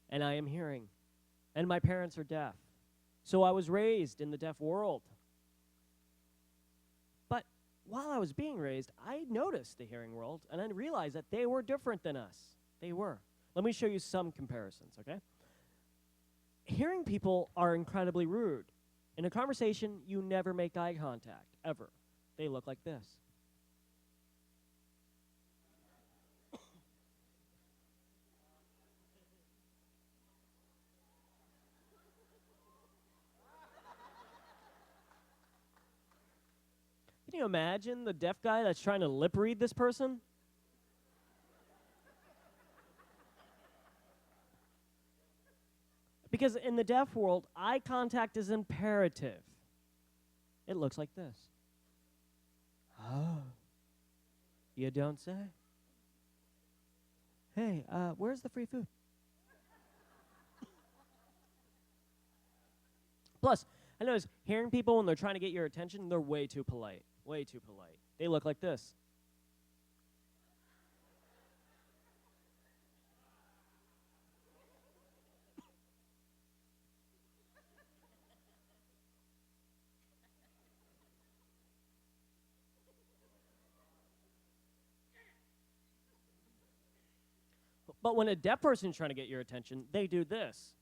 and I am hearing, and my parents are deaf. So I was raised in the deaf world. But while I was being raised, I noticed the hearing world, and I realized that they were different than us. They were. Let me show you some comparisons, okay? Hearing people are incredibly rude. In a conversation, you never make eye contact, ever. They look like this. Can you imagine the deaf guy that's trying to lip read this person? Because in the deaf world, eye contact is imperative. It looks like this. Oh, you don't say? Hey, where's the free food? Plus, I notice hearing people when they're trying to get your attention, they're way too polite. Way too polite. They look like this. But when a deaf person's trying to get your attention, they do this.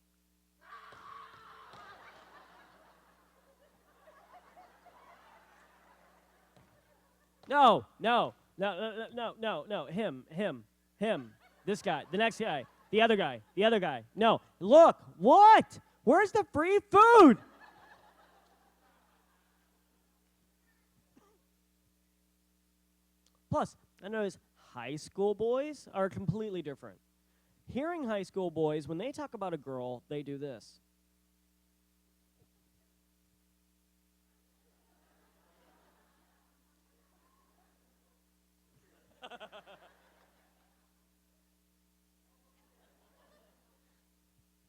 No, no, no, no, no, no, no, no. Him. This guy, the next guy, the other guy. No, look, what? Where's the free food? Plus, I notice high school boys are completely different. Hearing high school boys, when they talk about a girl, they do this.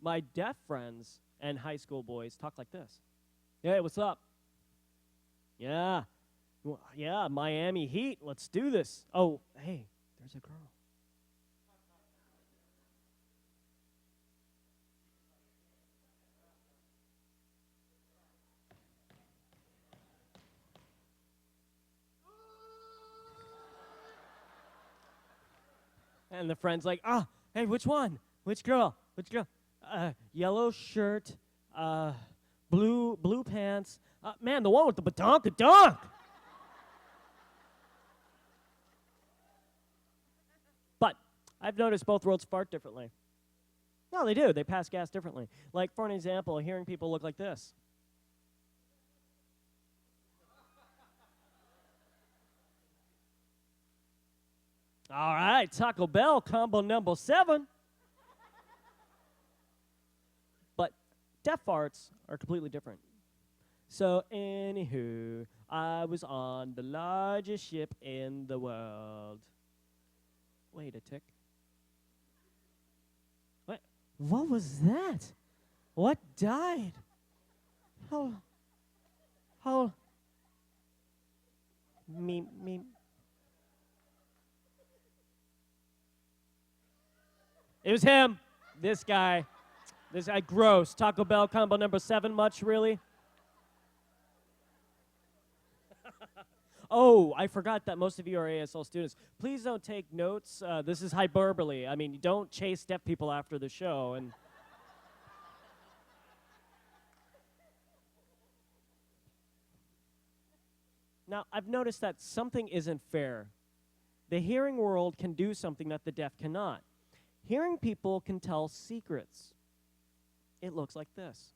My deaf friends and high school boys talk like this. Hey, what's up? Yeah. Yeah, Miami Heat. Let's do this. Oh, hey, there's a girl. And the friend's like, hey, which one? Which girl? Which girl? Yellow shirt, blue pants. Man, the one with the badonk-a-donk. But I've noticed both worlds fart differently. No, they do. They pass gas differently. Like, for an example, hearing people look like this. All right, Taco Bell combo number 7. But deaf farts are completely different. So, anywho, I was on the largest ship in the world. Wait a tick. What was that? What died? How? Me. It was him. This guy. Gross. Taco Bell combo number 7, much really? Oh, I forgot that most of you are ASL students. Please don't take notes. This is hyperbole. I mean, don't chase deaf people after the show. And now, I've noticed that something isn't fair. The hearing world can do something that the deaf cannot. Hearing people can tell secrets. It looks like this.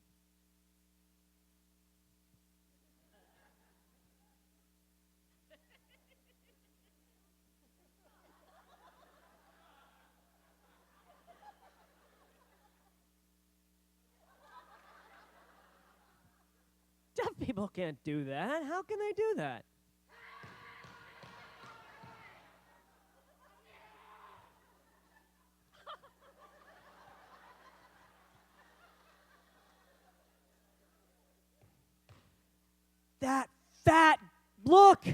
Deaf people can't do that. How can they do that? That fat look.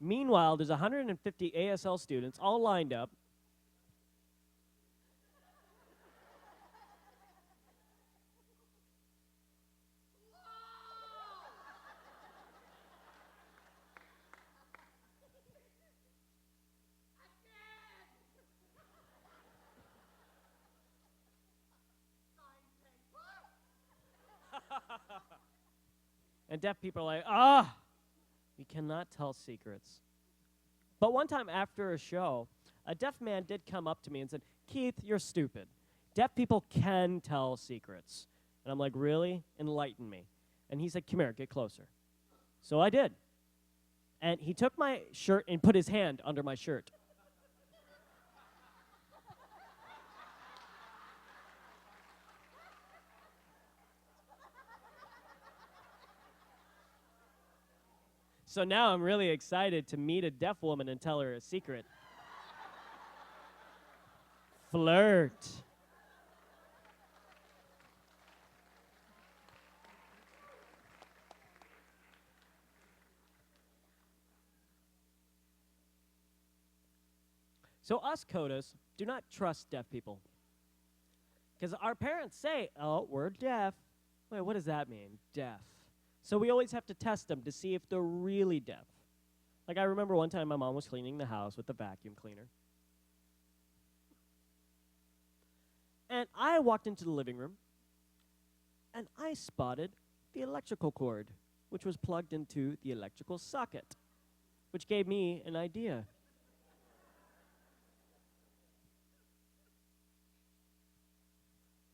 Meanwhile, there's 150 ASL students all lined up. And deaf people are like, ah, we cannot tell secrets. But one time after a show, a deaf man did come up to me and said, Keith, you're stupid. Deaf people can tell secrets. And I'm like, really? Enlighten me. And he said, come here, get closer. So I did. And he took my shirt and put his hand under my shirt. So now I'm really excited to meet a deaf woman and tell her a secret. Flirt. So us codas do not trust deaf people. Because our parents say, oh, we're deaf. Wait, what does that mean, deaf? So we always have to test them to see if they're really deaf. Like I remember one time my mom was cleaning the house with the vacuum cleaner. And I walked into the living room, and I spotted the electrical cord, which was plugged into the electrical socket, which gave me an idea.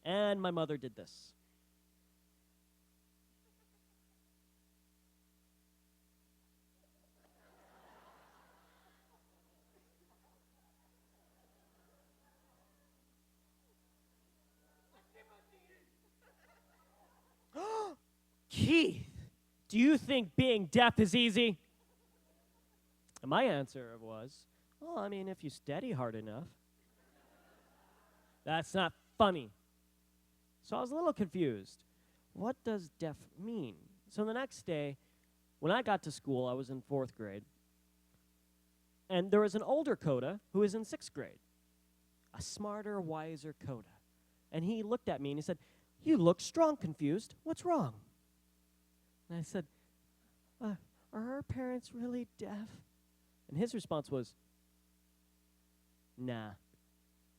And my mother did this. Keith, do you think being deaf is easy? And my answer was, well, I mean, if you study hard enough. That's not funny. So I was a little confused. What does deaf mean? So the next day, when I got to school, I was in 4th grade. And there was an older coda who was in 6th grade. A smarter, wiser coda. And he looked at me and he said, you look strong confused. What's wrong? And I said, are our parents really deaf? And his response was, nah,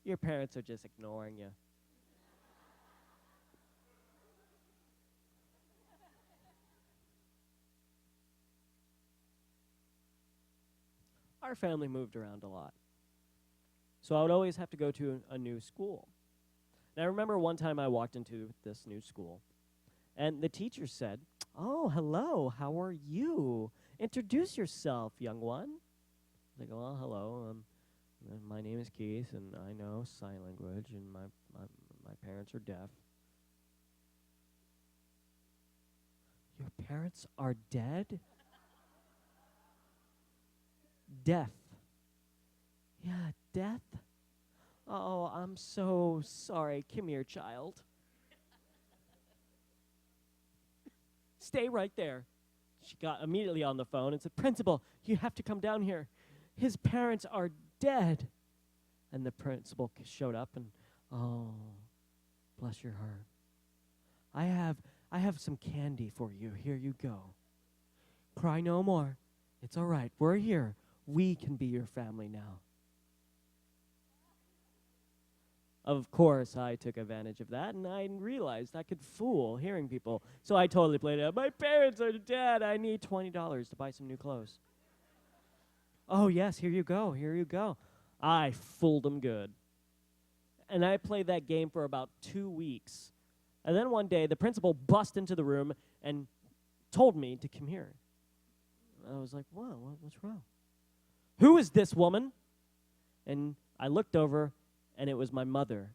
your parents are just ignoring you. Our family moved around a lot. So I would always have to go to a new school. And I remember one time I walked into this new school, and the teacher said, oh, hello, how are you? Introduce yourself, young one. I was like, well, hello, my name is Keith, and I know sign language, and my parents are deaf. Your parents are dead? Deaf. Yeah, death? Oh, I'm so sorry. Come here, child. Stay right there. She got immediately on the phone and said, Principal, you have to come down here. His parents are dead. And the principal showed up and, oh, bless your heart. I have some candy for you. Here you go. Cry no more. It's all right. We're here. We can be your family now. Of course, I took advantage of that, and I realized I could fool hearing people. So I totally played it out. My parents are dead. I need $20 to buy some new clothes. Oh, yes, here you go. Here you go. I fooled them good. And I played that game for about 2 weeks. And then one day, the principal bust into the room and told me to come here. I was like, whoa, what's wrong? Who is this woman? And I looked over, and it was my mother.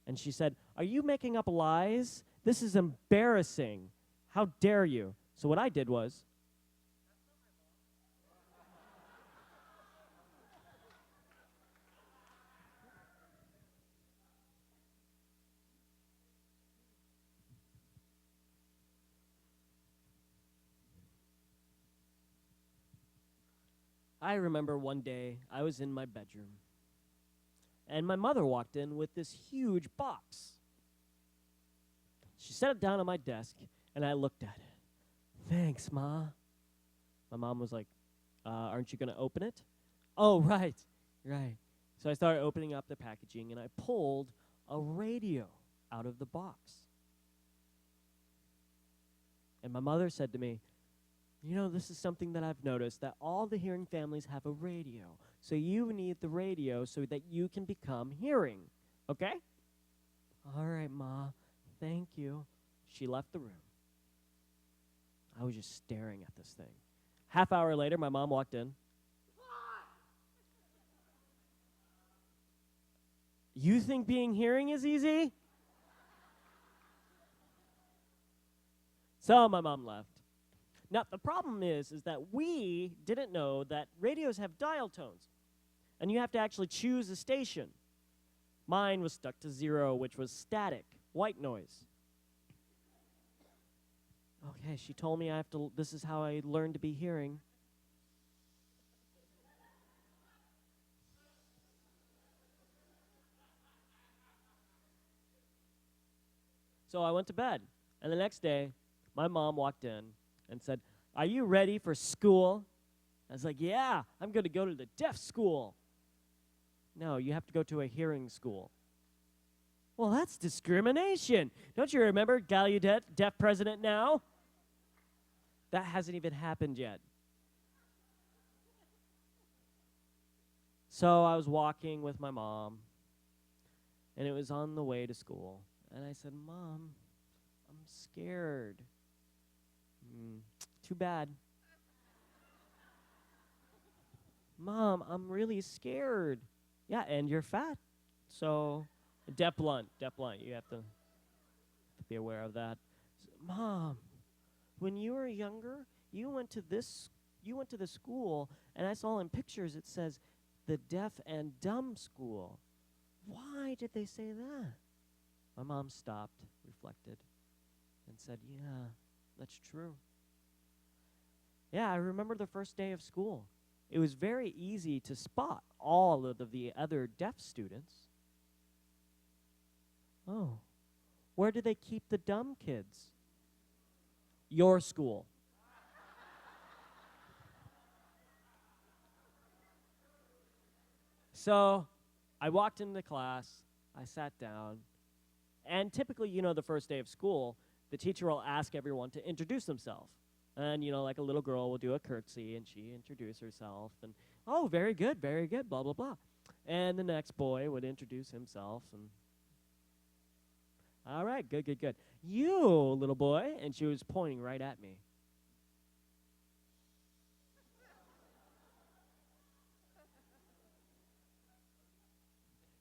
And she said, are you making up lies? This is embarrassing. How dare you? So what I did was, I remember one day I was in my bedroom, and my mother walked in with this huge box. She set it down on my desk, and I looked at it. Thanks, Ma. My mom was like, aren't you going to open it? Oh, right. So I started opening up the packaging, and I pulled a radio out of the box. And my mother said to me, You know, this is something that I've noticed, that all the hearing families have a radio. So you need the radio so that you can become hearing. Okay? All right, Ma. Thank you. She left the room. I was just staring at this thing. Half hour later, my mom walked in. You think being hearing is easy? So my mom left. Now, the problem is that we didn't know that radios have dial tones, and you have to actually choose a station. Mine was stuck to 0, which was static, white noise. Okay, she told me this is how I learned to be hearing. So I went to bed, and the next day, my mom walked in and said, "Are you ready for school?" I was like, "Yeah, I'm going to go to the deaf school." "No, you have to go to a hearing school." "Well, that's discrimination. Don't you remember Gallaudet, deaf president now?" That hasn't even happened yet. So I was walking with my mom, and it was on the way to school. And I said, "Mom, I'm scared." Too bad. "Mom, I'm really scared." "Yeah, and you're fat." So, deaf blunt. You have to be aware of that. "Mom, when you were younger, you went to the school, and I saw in pictures it says the deaf and dumb school. Why did they say that?" My mom stopped, reflected, and said, "Yeah, that's true." Yeah, I remember the first day of school. It was very easy to spot all of the other deaf students. "Oh, where do they keep the dumb kids?" "Your school." So I walked into class, I sat down, and typically, the first day of school, the teacher will ask everyone to introduce themselves. And, like a little girl will do a curtsy, and she introduce herself, and, "Oh, very good, blah, blah, blah." And the next boy would introduce himself, and, "All right, good. You, little boy," and she was pointing right at me.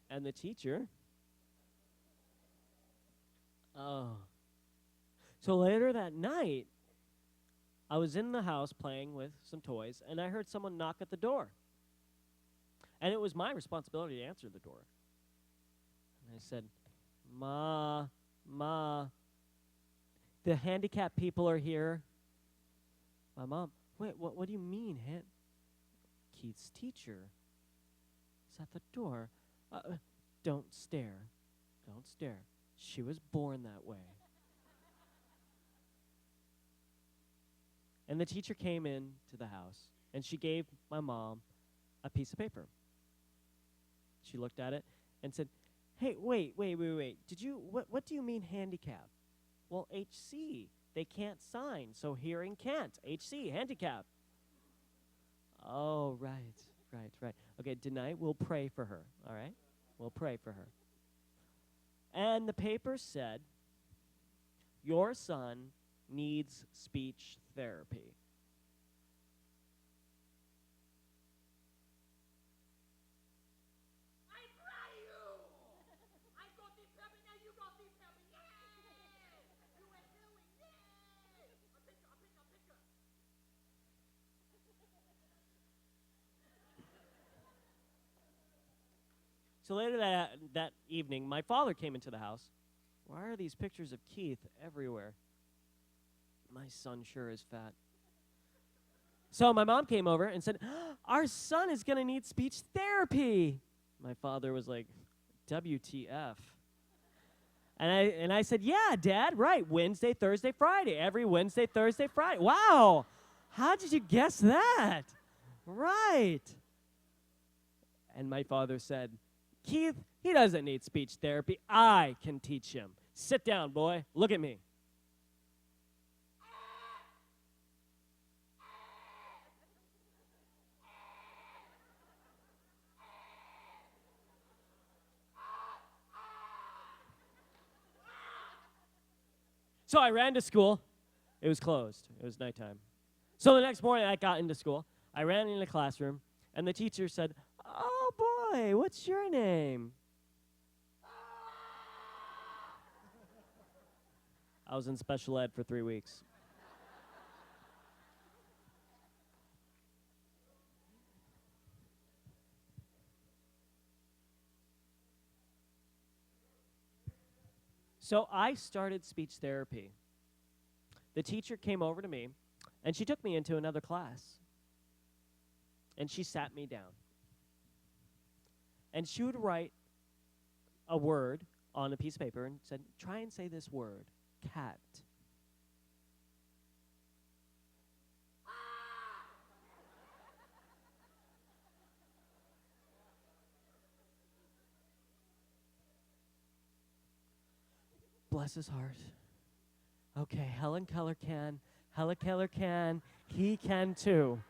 And the teacher, oh. So later that night, I was in the house playing with some toys, and I heard someone knock at the door. And it was my responsibility to answer the door. And I said, Ma, the handicapped people are here." My mom, "Wait, what do you mean, Keith's teacher is at the door." Don't stare. She was born that way." And the teacher came in to the house, and she gave my mom a piece of paper. She looked at it and said, "Hey, wait. What do you mean handicap?" "Well, HC. They can't sign, so hearing can't. HC, handicap." "Oh, right. Okay, tonight we'll pray for her, all right? We'll pray for her." And the paper said, "Your son needs speech therapy." So later that evening, my father came into the house. "Why are these pictures of Keith everywhere? My son sure is fat." So my mom came over and said, "Our son is going to need speech therapy." My father was like, "WTF?" And I said, "Yeah, Dad, right. Wednesday, Thursday, Friday. Every Wednesday, Thursday, Friday." "Wow. How did you guess that?" "Right." And my father said, "Keith, he doesn't need speech therapy. I can teach him. Sit down, boy. Look at me." So I ran to school. It was closed. It was nighttime. So the next morning I got into school. I ran in the classroom, and the teacher said, "Oh boy, what's your name?" I was in special ed for 3 weeks. So I started speech therapy. The teacher came over to me, and she took me into another class. And she sat me down. And she would write a word on a piece of paper and said, "Try and say this word, cat." Bless his heart. Okay, Helen Keller can. Helen Keller can. He can too.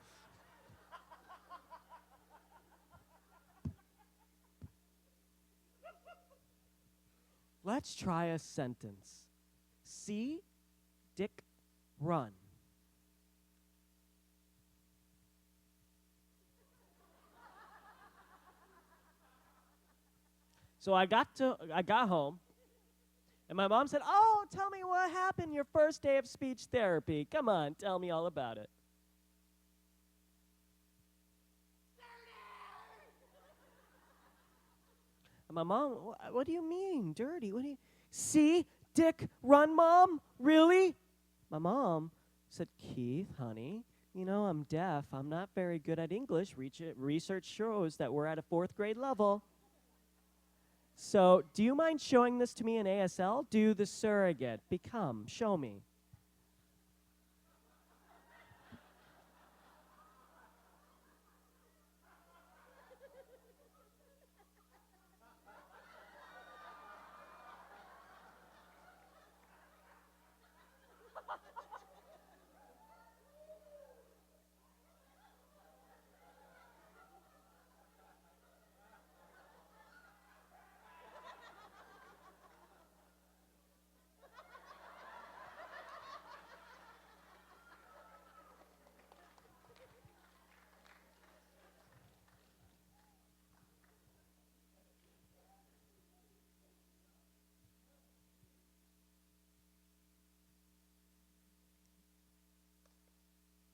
Let's try a sentence. See Dick run. So I got home, and my mom said, "Oh, tell me what happened your first day of speech therapy. Come on, tell me all about it." And my mom, "What do you mean, dirty? What do you see Dick run, Mom? Really?" My mom said, "Keith, honey, you know I'm deaf. I'm not very good at English. Research shows that we're at a 4th grade level. So, do you mind showing this to me in ASL? Do the surrogate. Become. Show me."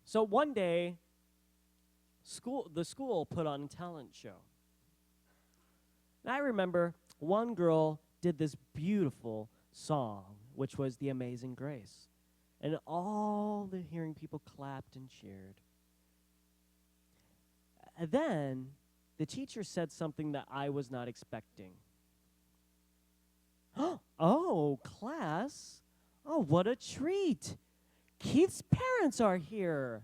So one day, the school put on a talent show. And I remember one girl did this beautiful song, which was The Amazing Grace. And all the hearing people clapped and cheered. And then the teacher said something that I was not expecting. "Oh, class. Oh, what a treat. Keith's parents are here.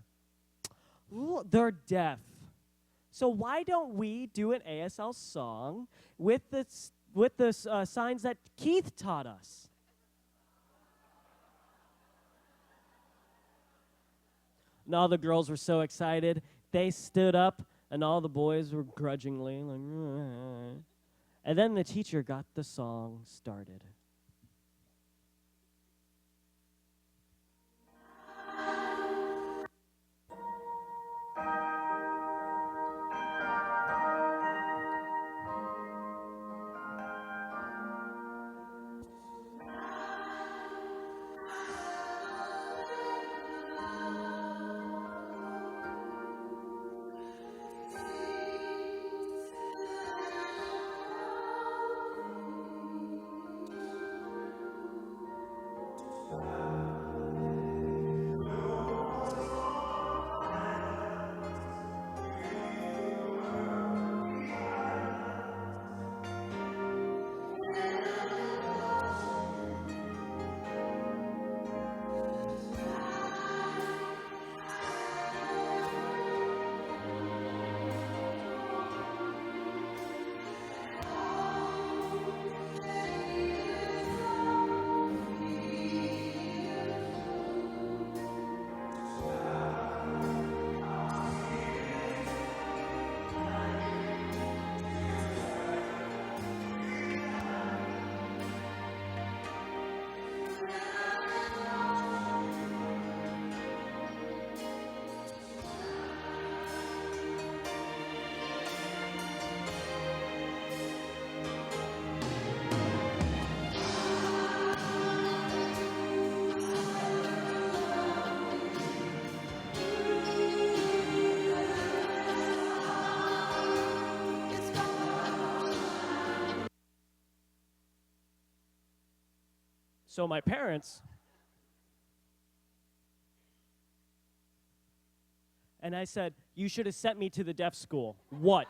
They're deaf. So why don't we do an ASL song with the signs that Keith taught us?" And all the girls were so excited. They stood up, and all the boys were grudgingly like, "Ugh." And then the teacher got the song started. So my parents, and I said, you should have sent me to the deaf school. What?